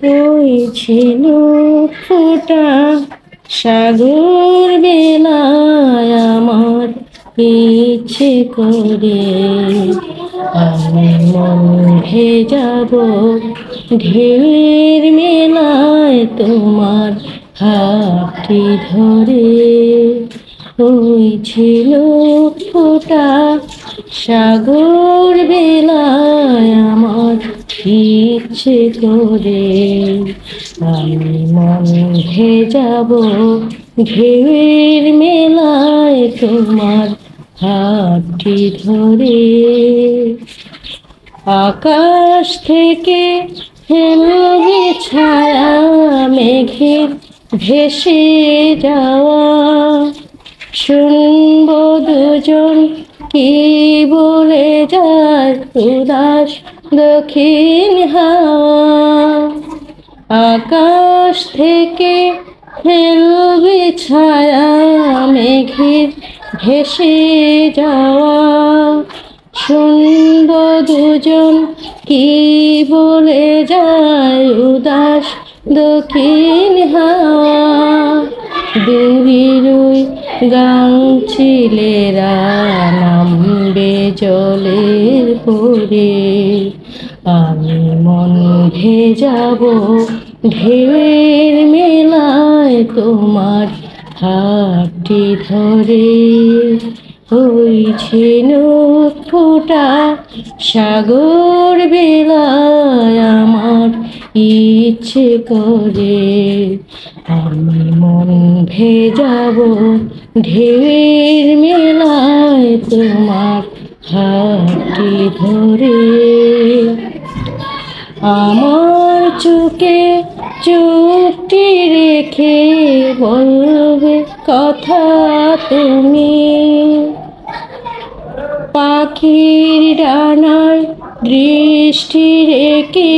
ওই ছিল ফোঁটা সাগর বেলায় আমার ইচ্ছে করে আমি মন ভেজাবো ঢেউয়ের মেলায় তোমার হাতটি ধরে। ওই ছিল ফোঁটা সাগর বেলায় আমার ইচ্ছে করে আমি মন ভেজাবো ঢেউয়ের মেলায় তোমার হাতটি ধরে। আকাশ থেকে ফেলবে ছায়া মেঘের ভেসে যাওয়া শুনবো দুজন কি বলে যায় উদাস দক্ষিণ হাওয়া। আকাশ থেকে ফেলবে ছায়া মেঘের ভেসে যাওয়া শুনবো দুজন কি বলে যায় উদাস দক্ষিণ হাওয়া। দূরের গাংচিলেরা নামবে জলের পরে আমি মন ভেজাবো ঢেউয়ের মেলায় তোমার হাতটি ধরে। ওই ঝিনুক ফোঁটা সাগর বেলায় আমার ইচ্ছে করে আমি মন ভেজাবো ঢেউয়ের মেলায় তোমার হাতটি ধরে। আমার চোখে চোখটি রেখে বলবে কথা তুমি পাখির ডানায় দৃষ্টি রেখে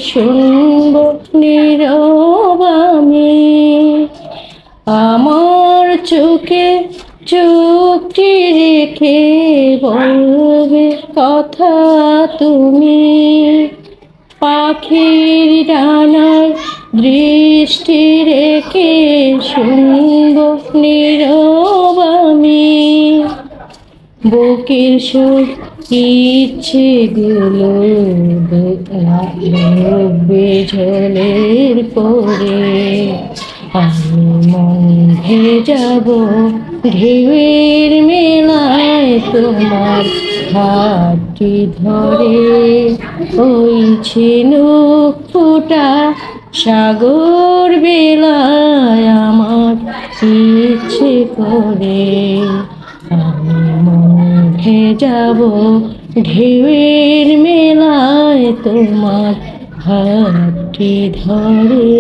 শুনব নীরব আমি। আমার চোখে চোখটি রেখে বলবে কথা তুমি পাখির ডানায় দৃষ্টি রেখে শুনব নীরব আমি। বুকের সুর ইচ্ছেগুলো ডুববে জলের পরে আমি মন ভেজাবো ঢেউয়ের মেলায় তোমার হাতটি ধরে। ওই ঝিনুক ফোঁটা সাগর বেলায় আমার ইচ্ছে করে আমি মন ভেজাবো ঢেউয়ের মেলায় তোমার হাতটি ধরে।